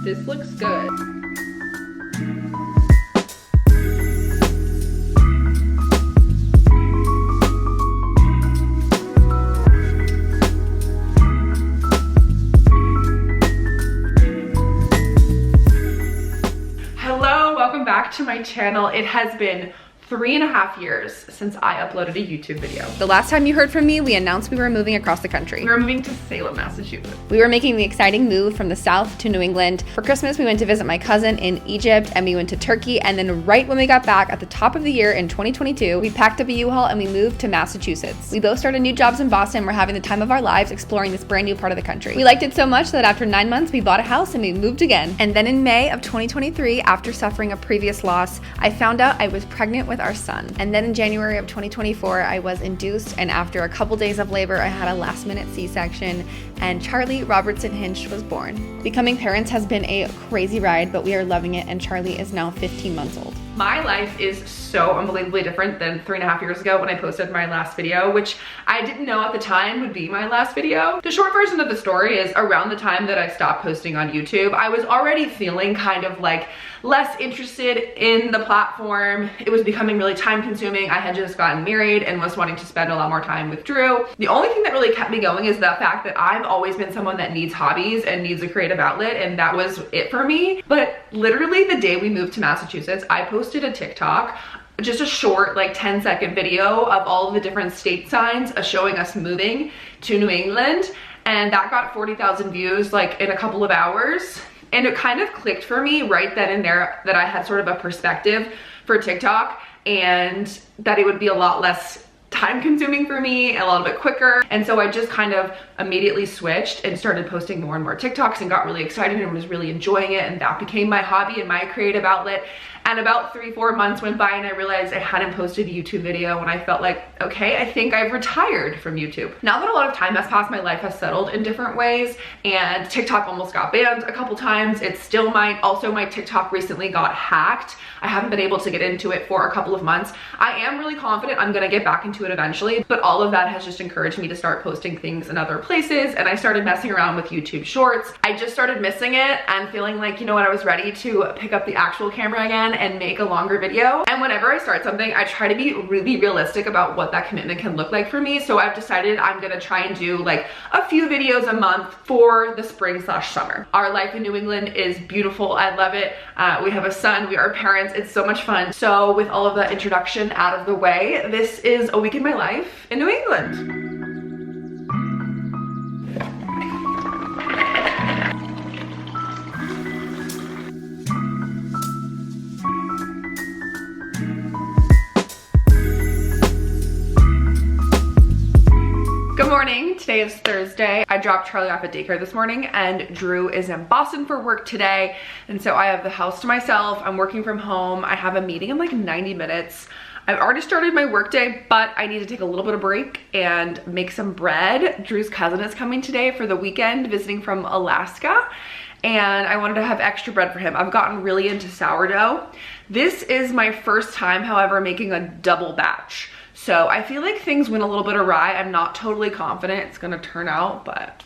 This looks good. Hello, welcome back to my channel. It has been 3.5 years since I uploaded a YouTube video. The last time you heard from me, we announced we were moving across the country. We were moving to Salem, Massachusetts. We were making the exciting move from the South to New England. For Christmas, we went to visit my cousin in Egypt, and we went to Turkey, and then right when we got back at the top of the year in 2022, we packed up a U-Haul and we moved to Massachusetts. We both started new jobs in Boston. We're having the time of our lives exploring this brand new part of the country. We liked it so much that after 9 months, we bought a house and we moved again. And then in May of 2023, after suffering a previous loss, I found out I was pregnant with our son. And then in January of 2024, I was induced, and after a couple days of labor, I had a last-minute C-section, and Charlie Robertson Hinch was born. Becoming parents has been a crazy ride, but we are loving it, and Charlie is now 15 months old. My life is so unbelievably different than 3.5 years ago when I posted my last video, which I didn't know at the time would be my last video. The short version of the story is around the time that I stopped posting on YouTube, I was already feeling kind of like less interested in the platform. It was becoming really time consuming. I had just gotten married and was wanting to spend a lot more time with Drew. The only thing that really kept me going is the fact that I've always been someone that needs hobbies and needs a creative outlet, and that was it for me. But literally the day we moved to Massachusetts, I posted a TikTok, just a short like 10-second video of all of the different state signs showing us moving to New England, and that got 40,000 views like in a couple of hours. And it kind of clicked for me right then and there that I had sort of a perspective for TikTok, and that it would be a lot less time consuming for me, a little bit quicker. And so I just kind of immediately switched and started posting more and more TikToks and got really excited and was really enjoying it, and that became my hobby and my creative outlet. And about 3-4 months went by and I realized I hadn't posted a YouTube video, and I felt like, okay, I think I've retired from YouTube. Now that a lot of time has passed, my life has settled in different ways, and TikTok almost got banned a couple times. It still might. Also, my TikTok recently got hacked. I haven't been able to get into it for a couple of months. I am really confident I'm gonna get back into it eventually, but all of that has just encouraged me to start posting things in other places, and I started messing around with YouTube Shorts. I just started missing it and feeling like, you know what, I was ready to pick up the actual camera again and make a longer video. And whenever I start something, I try to be really realistic about what that commitment can look like for me. So I've decided I'm gonna try and do like a few videos a month for the spring/summer. Our life in New England is beautiful. I love it. We have a son, we are parents. It's so much fun. So with all of that introduction out of the way, this is a week in my life in New England. Good morning. Today is Thursday. I dropped Charlie off at daycare this morning, and Drew is in Boston for work today. And so I have the house to myself. I'm working from home. I have a meeting in like 90 minutes. I've already started my workday, but I need to take a little bit of break and make some bread. Drew's cousin is coming today for the weekend, visiting from Alaska, and I wanted to have extra bread for him. I've gotten really into sourdough. This is my first time, however, making a double batch. So I feel like things went a little bit awry. I'm not totally confident it's gonna turn out, but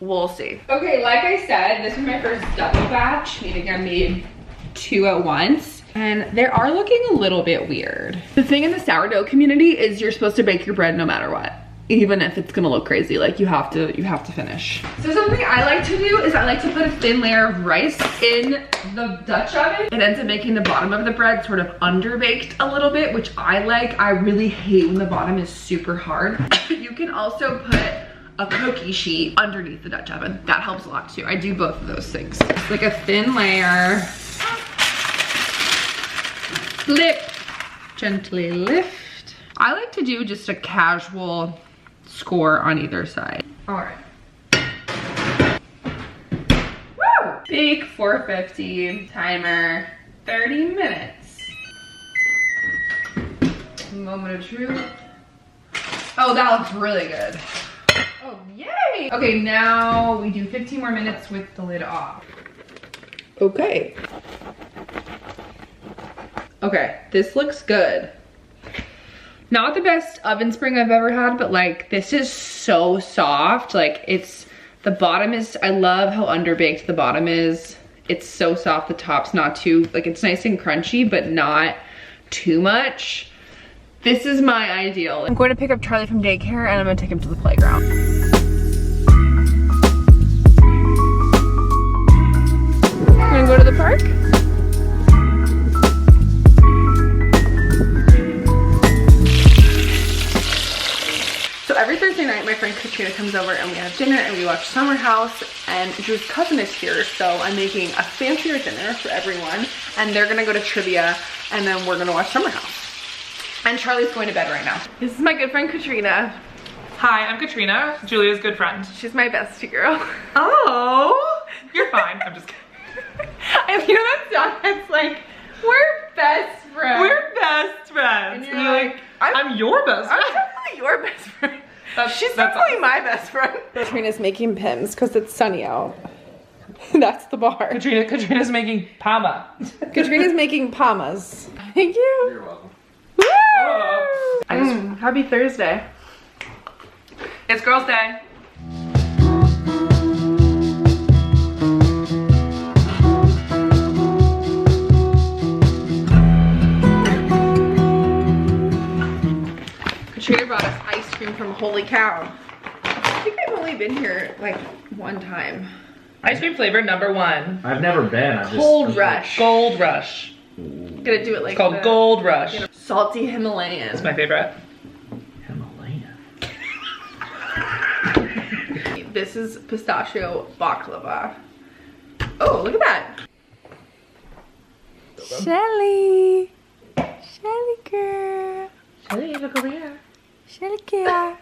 we'll see. Okay, like I said, this is my first double batch, meaning I made 2 at once. And they are looking a little bit weird. The thing in the sourdough community is you're supposed to bake your bread no matter what. Even if it's gonna look crazy, like you have to finish. So something I like to do is I like to put a thin layer of rice in the Dutch oven. It ends up making the bottom of the bread sort of underbaked a little bit, which I like. I really hate when the bottom is super hard. You can also put a cookie sheet underneath the Dutch oven. That helps a lot too. I do both of those things. It's like a thin layer. Flip, gently lift. I like to do just a casual score on either side. All right. Woo! Bake 450, timer 30 minutes. Moment of truth. Oh, that looks really good. Oh, yay! Okay, now we do 15 more minutes with the lid off. Okay. Okay, this looks good. Not the best oven spring I've ever had, but like this is so soft. Like it's, the bottom is, I love how underbaked the bottom is. It's so soft, the top's not too, like it's nice and crunchy, but not too much. This is my ideal. I'm going to pick up Charlie from daycare and I'm gonna take him to the playground. I'm gonna go to the park. So every Thursday night, my friend Katrina comes over and we have dinner and we watch Summer House, and Drew's cousin is here, so I'm making a fancier dinner for everyone, and they're gonna go to trivia, and then we're gonna watch Summer House. And Charlie's going to bed right now. This is my good friend Katrina. Hi, I'm Katrina, Julia's good friend. She's my bestie girl. Oh, you're fine. I'm just kidding. And you know that song that's like, we're best friends. We're best friends. And you're like, I'm your best friend. I'm definitely your best friend. She's that's definitely my best friend. Katrina's making Pims because it's sunny out. That's the bar. Katrina's making Pama. Katrina's making Pamas. Thank you. You're welcome. Woo! Oh. Happy Thursday. It's girls' day. Katrina brought us ice cream from Holy Cow. I think I've only been here like one time. Ice cream flavor number 1. I've never been. I've just, Cold Rush. Gold Rush. Gonna do it like It's called the, Gold Rush. you know, salty Himalayan. It's my favorite. Himalayan. This is pistachio baklava. Oh, look at that. Shelly. Shelly girl. Hey, look over here. Shelly girl.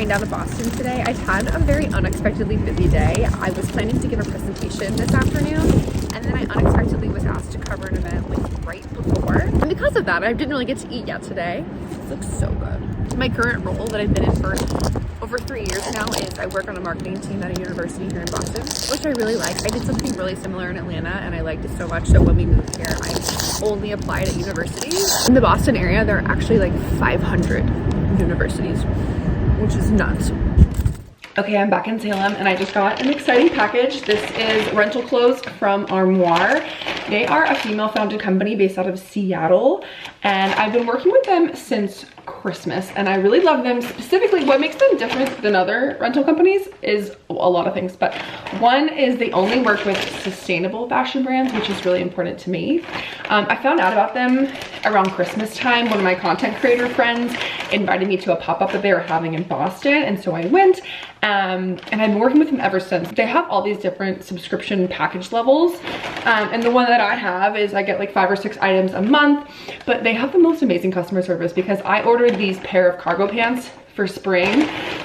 Down to Boston today. I've had a very unexpectedly busy day. I was planning to give a presentation this afternoon, and then I unexpectedly was asked to cover an event like right before. And because of that, I didn't really get to eat yet today. It looks so good. My current role that I've been in for over 3 years now is I work on a marketing team at a university here in Boston, which I really like. I did something really similar in Atlanta and I liked it so much, so when we moved here, I only applied at universities. In the Boston area, there are actually like 500 universities, which is nuts. Okay, I'm back in Salem and I just got an exciting package. This is rental clothes from Armoire. They are a female-founded company based out of Seattle, and I've been working with them since Christmas, and I really love them. Specifically, what makes them different than other rental companies is a lot of things, but one is they only work with sustainable fashion brands, which is really important to me. I found out about them around Christmas time. One of my content creator friends invited me to a pop-up that they were having in Boston, and so I went, and I've been working with them ever since. They have all these different subscription package levels, and the one that I have is I get like 5 or 6 items a month, but they have the most amazing customer service because I ordered these pair of cargo pants for spring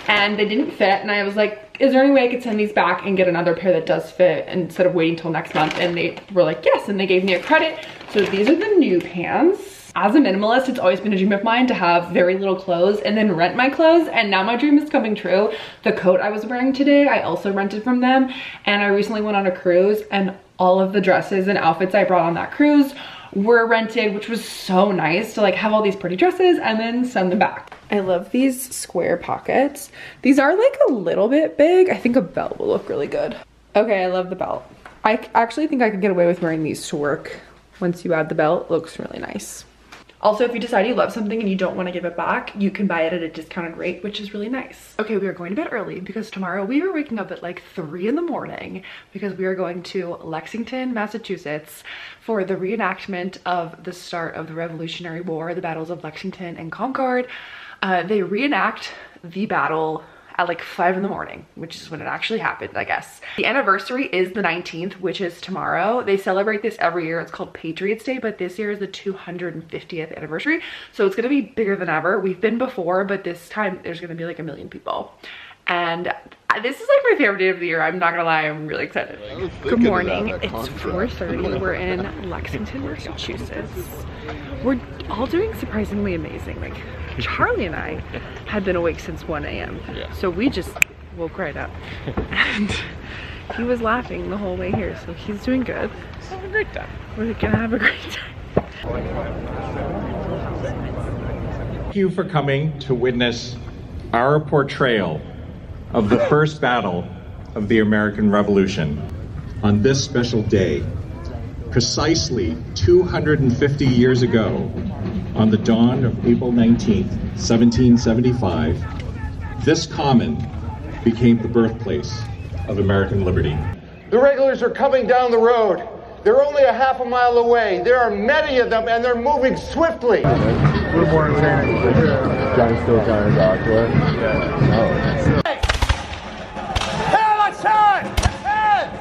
and they didn't fit, and I was like, is there any way I could send these back and get another pair that does fit instead of waiting till next month? And they were like, yes, and they gave me a credit. So these are the new pants. As a minimalist, it's always been a dream of mine to have very little clothes and then rent my clothes, and now my dream is coming true. The coat I was wearing today, I also rented from them, and I recently went on a cruise, and all of the dresses and outfits I brought on that cruise were rented, which was so nice to like have all these pretty dresses and then send them back. I love these square pockets. These are like a little bit big. I think a belt will look really good. Okay, I love the belt. I actually think I could get away with wearing these to work. Once you add the belt, it looks really nice. Also, if you decide you love something and you don't want to give it back, you can buy it at a discounted rate, which is really nice. Okay, we are going to bed early because tomorrow we are waking up at like 3 in the morning because we are going to Lexington, Massachusetts for the reenactment of the start of the Revolutionary War, the battles of Lexington and Concord. They reenact the battle at like 5 in the morning, which is when it actually happened, I guess. The anniversary is the 19th, which is tomorrow. They celebrate this every year. It's called Patriots Day, but this year is the 250th anniversary. So it's gonna be bigger than ever. We've been before, but this time there's gonna be like 1 million people. And this is like my favorite day of the year. I'm not gonna lie, I'm really excited. Good morning, it's 4:30. We're in Lexington, Massachusetts. We're all doing surprisingly amazing. Like Charlie and I had been awake since 1 a.m. So we just woke right up. And he was laughing the whole way here, so he's doing good. Have a great time. We're gonna have a great time. Thank you for coming to witness our portrayal of the first battle of the American Revolution. On this special day, precisely 250 years ago, on the dawn of April 19th, 1775, this common became the birthplace of American liberty. The regulars are coming down the road. They're only a half a mile away. There are many of them, and they're moving swiftly. Good morning, Johnny's still trying to talk to her.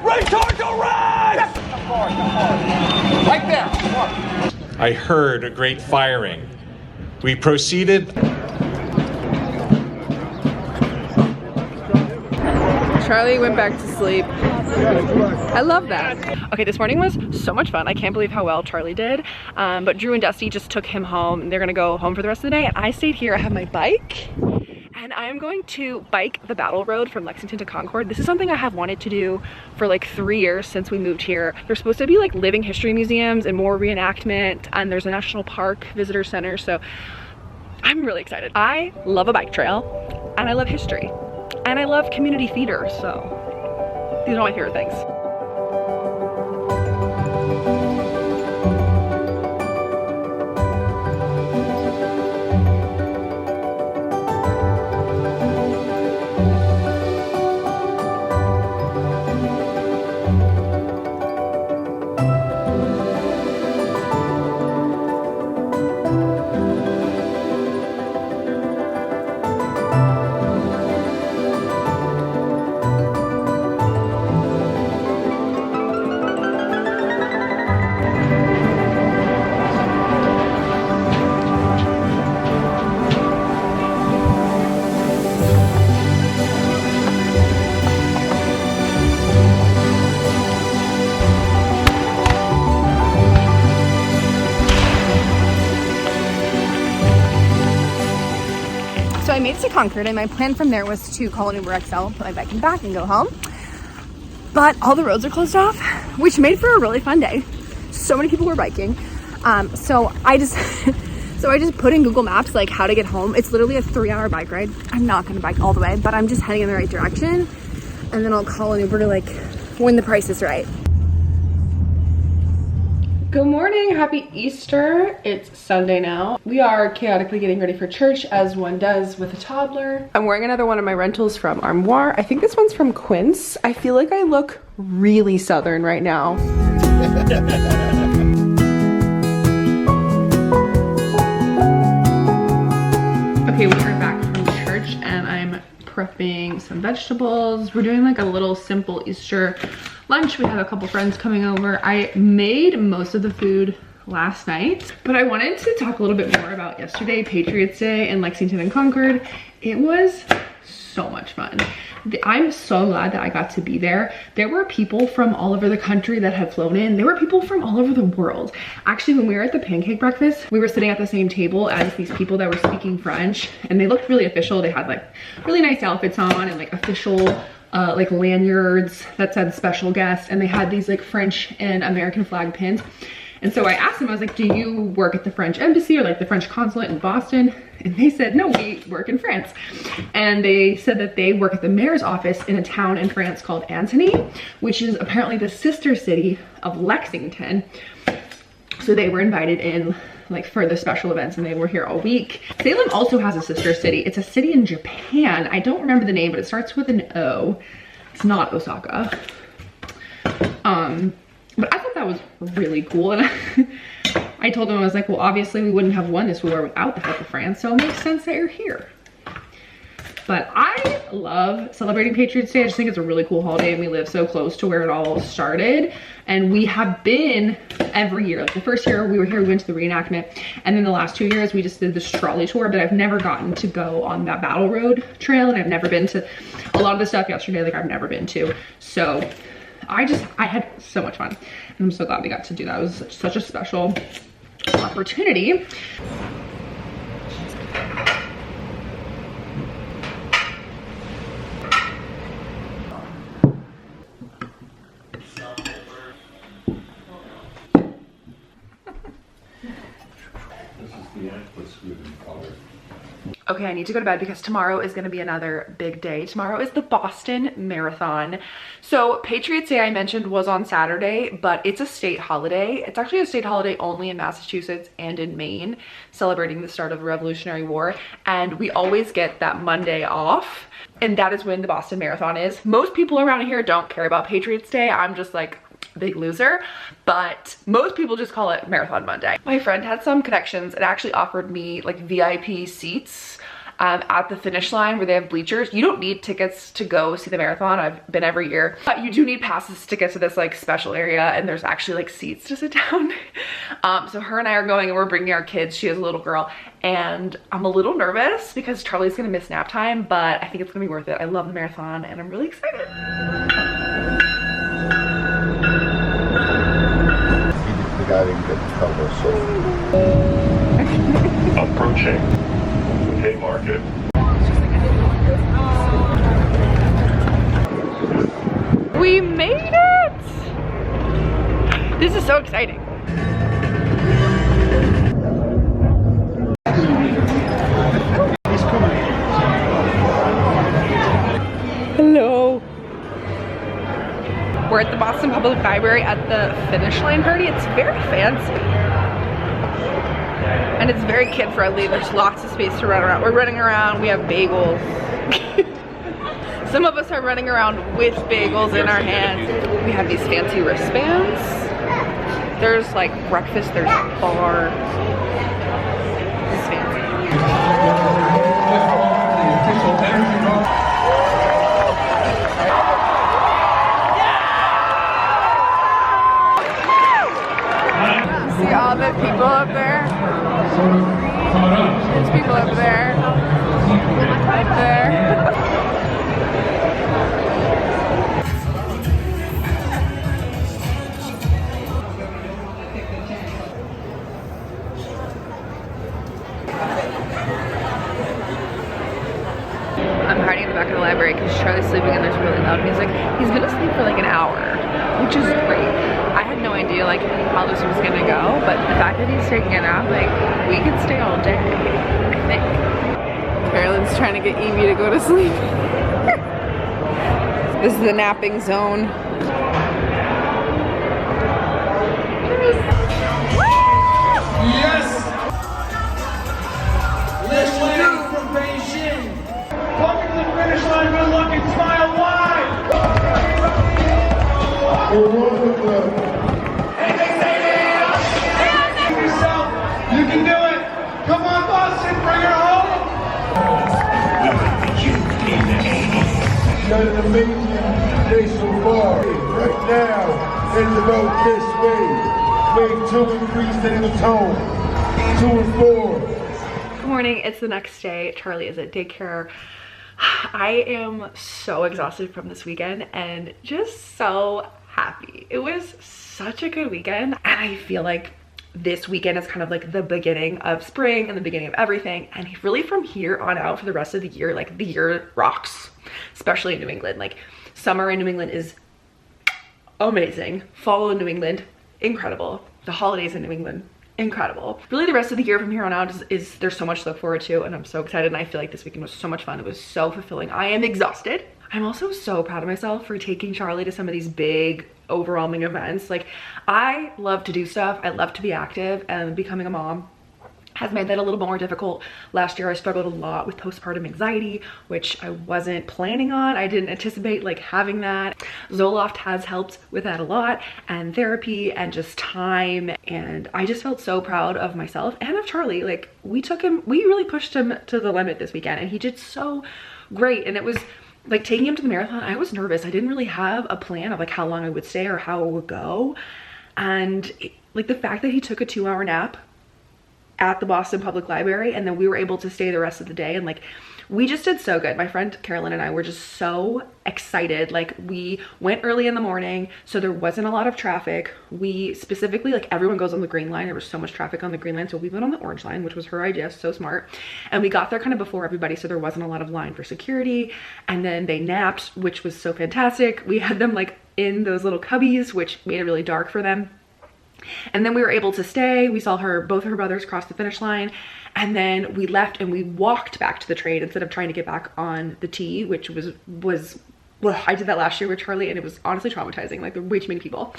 Right towards the right! Come forward. Right there. I heard a great firing. We proceeded. Charlie went back to sleep. I love that. Okay, this morning was so much fun. I can't believe how well Charlie did. But Drew and Dusty just took him home. They're gonna go home for the rest of the day, and I stayed here. I have my bike, and I am going to bike the Battle Road from Lexington to Concord. This is something I have wanted to do for like 3 years since we moved here. There's supposed to be like living history museums and more reenactment, and there's a national park visitor center, so I'm really excited. I love a bike trail, and I love history, and I love community theater, so these are all my favorite things. So I made it to Concord, and my plan from there was to call an Uber XL, put my bike in back, and go home. But all the roads are closed off, which made for a really fun day. So many people were biking. So I just put in Google Maps like how to get home. It's literally a 3-hour bike ride. I'm not gonna bike all the way, but I'm just heading in the right direction, and then I'll call an Uber to like when the price is right. Good morning, happy Easter. It's Sunday now. We are chaotically getting ready for church, as one does with a toddler. I'm wearing another one of my rentals from Armoire. I think this one's from Quince. I feel like I look really Southern right now. Okay, we are back from church, and I'm prepping some vegetables. We're doing like a little simple Easter lunch. We have a couple friends coming over. I made most of the food last night, but I wanted to talk a little bit more about yesterday, Patriots Day in Lexington and Concord. It was so much fun. I'm so glad that I got to be there. There were people from all over the country that had flown in. There were people from all over the world. Actually, when we were at the pancake breakfast, we were sitting at the same table as these people that were speaking French, and they looked really official. They had like really nice outfits on and like official like lanyards that said special guest, and they had these like French and American flag pins. And so I asked them, I was like, do you work at the French embassy or like the French consulate in Boston? And they said, no, we work in France. And they said that they work at the mayor's office in a town in France called Antony, which is apparently the sister city of Lexington. So they were invited in like for the special events, and they were here all week. Salem also has a sister city. It's a city in Japan. I don't remember the name, but it starts with an O. It's not Osaka. But I thought that was really cool. And I told them, I was like, well, obviously we wouldn't have won this war without the help of France, so it makes sense that you're here. But I love celebrating Patriots Day. I just think it's a really cool holiday, and we live so close to where it all started. And we have been every year. Like the first year we were here, we went to the reenactment. And then the last 2 years we just did this trolley tour, but I've never gotten to go on that Battle Road trail. And I've never been to a lot of the stuff yesterday, like I've never been to. So I had so much fun. And I'm so glad we got to do that. It was such a special opportunity. Okay, I need to go to bed because tomorrow is going to be another big day. Tomorrow is the Boston Marathon. So Patriots Day I mentioned was on Saturday, but it's a state holiday. It's actually a state holiday only in Massachusetts and in Maine, celebrating the start of the Revolutionary War. And we always get that Monday off. And that is when the Boston Marathon is. Most people around here don't care about Patriots Day. I'm just like, big loser, but most people just call it Marathon Monday. My friend had some connections and actually offered me like VIP seats at the finish line where they have bleachers. You don't need tickets to go see the marathon. I've been every year, but you do need passes to get to this like special area, and there's actually like seats to sit down. So her and I are going, and we're bringing our kids. She has a little girl, and I'm a little nervous because Charlie's gonna miss nap time, but I think it's gonna be worth it. I love the marathon and I'm really excited. Approaching Haymarket. We made it! This is so exciting. Hello. We're at the Boston Public Library at the finish line party. It's very fancy. And it's very kid friendly. There's lots of space to run around. We're running around, we have bagels. Some of us are running around with bagels in our hands. We have these fancy wristbands. There's like breakfast, there's a bar. It's fancy. See all the people up there? There's people up there. Up there. I'm hiding in the back of the library because Charlie's sleeping and there's really loud music. He's been asleep for like an hour, which is great. I had no idea like how this was gonna go, but the fact that he's taking a nap, like we could stay all day, I think. Carolyn's trying to get Evie to go to sleep. This is the napping zone. Yes! Let's go from Beijing. Coming to the finish line, good luck and smile wide. Yourself. You can do it. Come on, Boston, bring her home. Got an amazing day so far. Right now, it's about this way. Wave 2 and 3 setting the tone. 2 and 4. Good morning, it's the next day. Charlie is at daycare. I am so exhausted from this weekend and just so happy. It was such a good weekend, and I feel like this weekend is kind of like the beginning of spring and the beginning of everything, and really from here on out for the rest of the year, like the year rocks, especially in New England. Like summer in New England is amazing. Fall in New England, incredible. The holidays in New England, incredible. Really the rest of the year from here on out is there's so much to look forward to, and I'm so excited, and I feel like this weekend was so much fun. It was so fulfilling. I am exhausted. I'm also so proud of myself for taking Charlie to some of these big overwhelming events. Like I love to do stuff, I love to be active, and becoming a mom has made that a little more difficult. Last year I struggled a lot with postpartum anxiety, which I wasn't planning on. I didn't anticipate like having that. Zoloft has helped with that a lot, and therapy and just time, and I just felt so proud of myself and of Charlie. Like we really pushed him to the limit this weekend, and he did so great. And it was like taking him to the marathon, I was nervous. I didn't really have a plan of like how long I would stay or how it would go. And like the fact that he took a 2-hour nap at the Boston Public Library, and then we were able to stay the rest of the day, and like we just did so good. My friend Carolyn and I were just so excited. Like we went early in the morning, so there wasn't a lot of traffic. We specifically, like everyone goes on the green line. There was so much traffic on the green line, so we went on the orange line, which was her idea, so smart. And we got there kind of before everybody, so there wasn't a lot of line for security. And then they napped, which was so fantastic. We had them like in those little cubbies, which made it really dark for them. And then we were able to stay. We saw both of her brothers cross the finish line, and then we left and we walked back to the train instead of trying to get back on the T, which was well, I did that last year with Charlie, and it was honestly traumatizing. Like there were way too many people,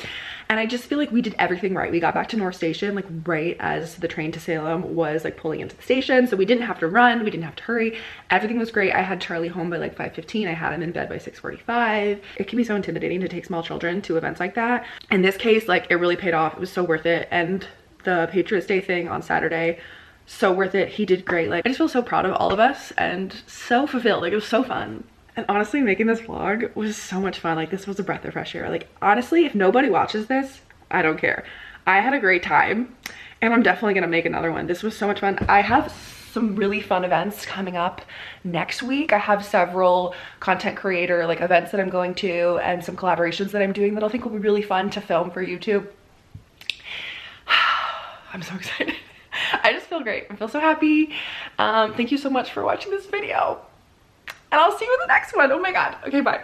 and I just feel like we did everything right. We got back to North Station like right as the train to Salem was like pulling into the station, so we didn't have to run, we didn't have to hurry. Everything was great. I had Charlie home by like 5:15. I had him in bed by 6:45. It can be so intimidating to take small children to events like that. In this case, like it really paid off. It was so worth it. And the Patriots Day thing on Saturday, so worth it. He did great. Like I just feel so proud of all of us and so fulfilled. Like it was so fun. And honestly, making this vlog was so much fun. Like this was a breath of fresh air. Like honestly, if nobody watches this, I don't care. I had a great time, and I'm definitely gonna make another one. This was so much fun. I have some really fun events coming up next week. I have several content creator like events that I'm going to, and some collaborations that I'm doing that I think will be really fun to film for YouTube. I'm so excited. I just feel great. I feel so happy. Thank you so much for watching this video. And I'll see you in the next one. Oh my God. Okay, bye.